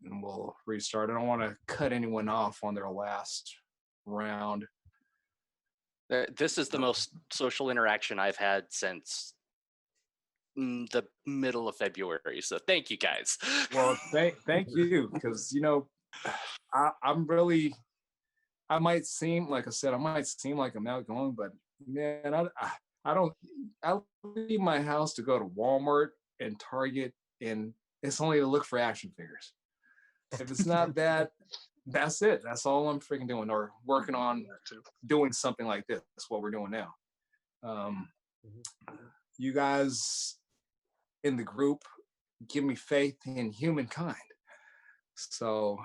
and we'll restart. I don't want to cut anyone off on their last round. This is the most social interaction I've had since the middle of February. So thank you, guys. Well, thank you, because, you know, I might seem, like I said, I might seem like I'm outgoing, but man, I leave my house to go to Walmart and Target, and it's only to look for action figures. If it's not that, that's it. That's all I'm freaking doing, or working on doing something like this. That's what we're doing now. You guys in the group give me faith in humankind. So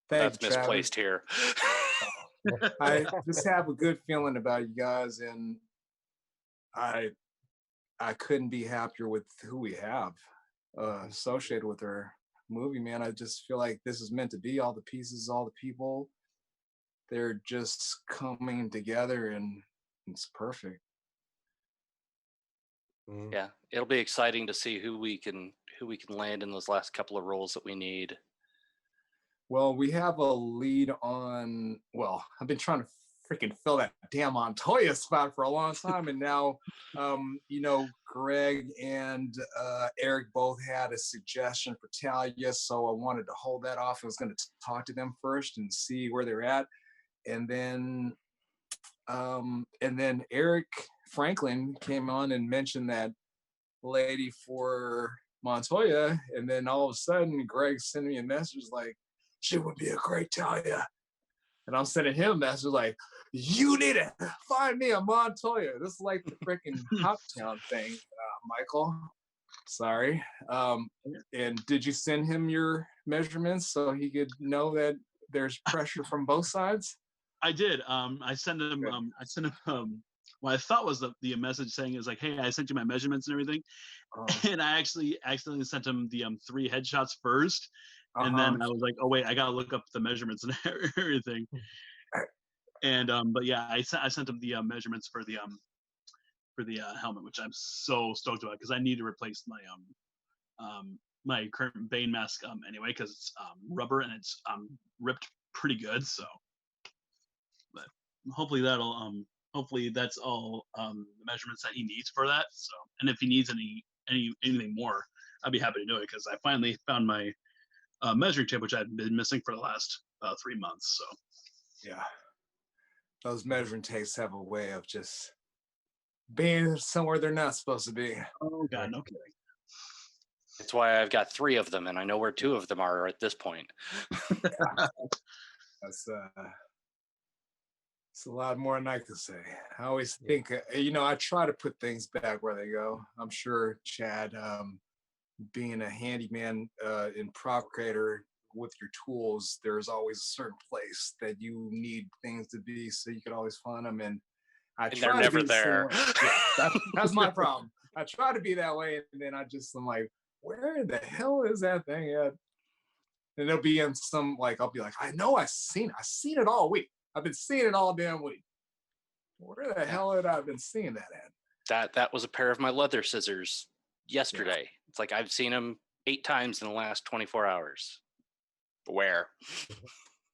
that's misplaced here. I just have a good feeling about you guys, and I couldn't be happier with who we have associated with our movie, man. I just feel like this is meant to be. All the pieces, all the people, they're just coming together, and it's perfect. Yeah, it'll be exciting to see who we can land in those last couple of roles that we need. Well, we have a lead on. Well, I've been trying to freaking fill that damn Montoya spot for a long time, and now, you know, Greg and Eric both had a suggestion for Talia, so I wanted to hold that off. I was going to talk to them first and see where they're at, and then Eric Franklin came on and mentioned that lady for Montoya, and then all of a sudden, Greg sent me a message like, "She would be a great Talia." And I'm sending him a message like, "You need to find me a Montoya." This is like the freaking Hoptown thing, Michael. Sorry. And did you send him your measurements so he could know that there's pressure from both sides? I did. I sent him. What I thought was the message saying is like, "Hey, I sent you my measurements and everything," and I actually accidentally sent him the 3 headshots first. And then I was like, "Oh wait, I gotta look up the measurements and everything." And but yeah, I sent him the measurements for the helmet, which I'm so stoked about because I need to replace my my current Bane mask anyway because it's rubber and it's ripped pretty good. So, but hopefully that'll hopefully that's all the measurements that he needs for that. So, and if he needs anything more, I'd be happy to do it because I finally found my measuring tape, which I've been missing for the last 3 months. So, yeah, those measuring tapes have a way of just being somewhere they're not supposed to be. oh god, no kidding. That's why I've got 3 of them, and I know where 2 of them are at this point. That's it's a lot more than I can say. I always think, I try to put things back where they go. I'm sure Chad, being a handyman and prop creator with your tools, there's always a certain place that you need things to be, so you can always find them. And they're never there. That's my problem. I try to be that way, and then I'm like, where the hell is that thing at? And it'll be in some, like, I'll be like, I know I've seen it all week. I've been seeing it all damn week. Where the hell had I been seeing that at? That was a pair of my leather scissors yesterday. Yeah. It's like I've seen them 8 times in the last 24 hours. Where?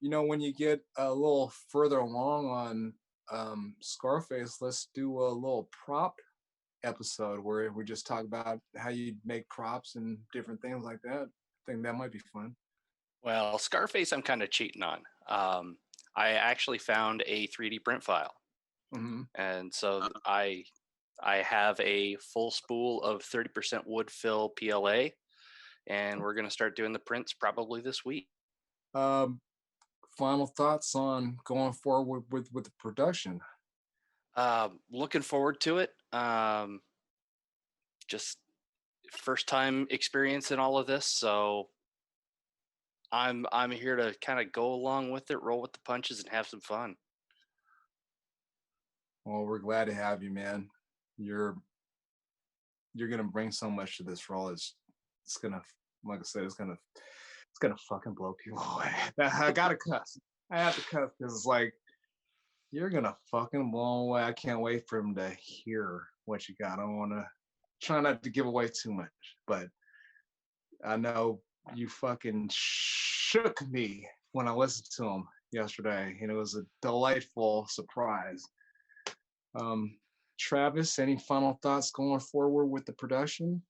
When you get a little further along on Scarface, let's do a little prop episode where we just talk about how you make props and different things like that. I think that might be fun. Well, Scarface, I'm kind of cheating on. I actually found a 3D print file, and so I have a full spool of 30% wood fill PLA, and we're going to start doing the prints probably this week. Final thoughts on going forward with the production? Looking forward to it. Just first time experience in all of this, so I'm here to kind of go along with it, roll with the punches, and have some fun. Well, we're glad to have you, man. You're gonna bring so much to this role. It's gonna, like I said, it's gonna fucking blow people away. I gotta cuss. I have to cuss because it's like, you're gonna fucking blow away. I can't wait for him to hear what you got. I don't want to try not to give away too much, but I know you fucking shook me when I listened to him yesterday, and it was a delightful surprise. Travis, any final thoughts going forward with the production?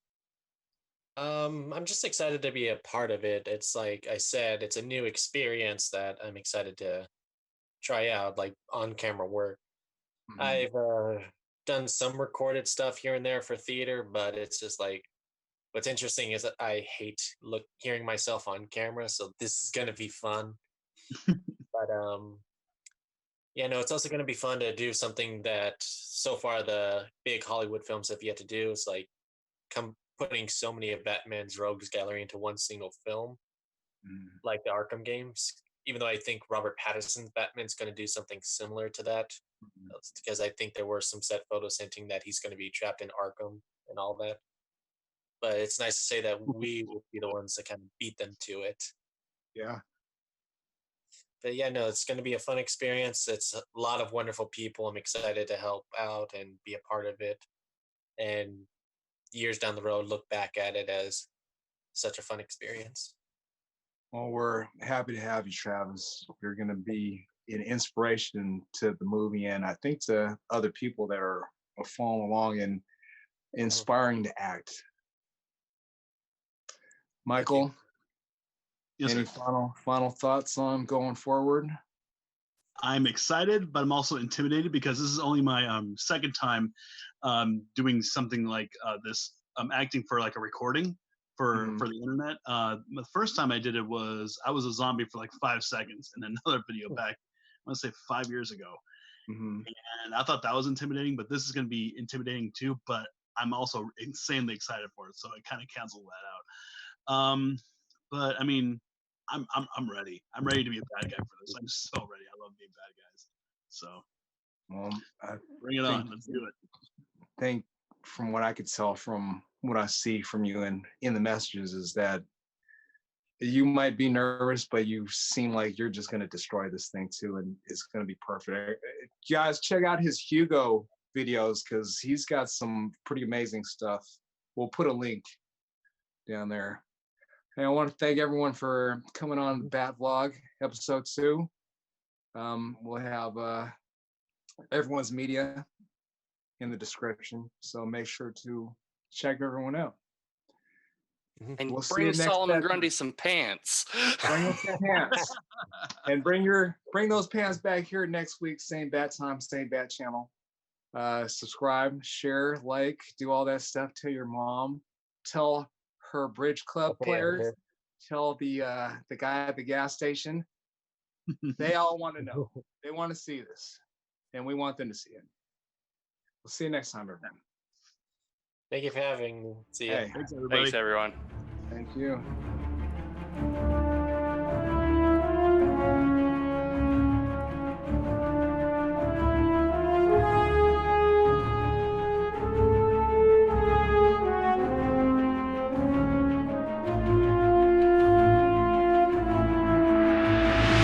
I'm just excited to be a part of it. It's like I said, it's a new experience that I'm excited to try out, like on-camera work. I've done some recorded stuff here and there for theater, but it's just like, what's interesting is that I hate hearing myself on camera, so this is gonna be fun. But it's also gonna be fun to do something that so far the big Hollywood films have yet to do. It's like putting so many of Batman's rogues gallery into one single film, like the Arkham games. Even though I think Robert Pattinson's Batman's going to do something similar to that, because I think there were some set photos hinting that he's going to be trapped in Arkham and all that. But it's nice to say that we will be the ones that kind of beat them to it. Yeah. But it's going to be a fun experience. It's a lot of wonderful people. I'm excited to help out and be a part of it. And years down the road, look back at it as such a fun experience. Well, we're happy to have you, Travis. You're going to be an inspiration to the movie, and I think to other people that are following along and inspiring to act. Michael, yes, any final thoughts on going forward? I'm excited, but I'm also intimidated because this is only my second time doing something like this. Acting for like a recording for the internet. The first time I did it was I was a zombie for like 5 seconds in another video back, I want to say 5 years ago. And I thought that was intimidating, but this is going to be intimidating too. But I'm also insanely excited for it, so I kind of canceled that out. But I mean, I'm ready. I'm ready to be a bad guy for this. I'm so ready. I love being bad guys. So, bring it on. Let's do it. I think from what I could tell from what I see from you in the messages is that you might be nervous, but you seem like you're just going to destroy this thing too, and it's going to be perfect. Guys, check out his Hugo videos because he's got some pretty amazing stuff. We'll put a link down there. And I want to thank everyone for coming on the Bat Vlog episode 2. We'll have everyone's media in the description. So make sure to check everyone out. And We'll see bring you next Solomon episode. Grundy some pants. Bring us some pants. And bring those pants back here next week. Same bat time, same bat channel. Subscribe, share, like, do all that stuff. Tell your mom. Tell her bridge club players. Tell the guy at the gas station. They all want to know. They want to see this. And we want them to see it. We'll see you next time, everyone. Thank you for having me. See you. Hey, Thanks, everybody. Thanks, everyone. thank you.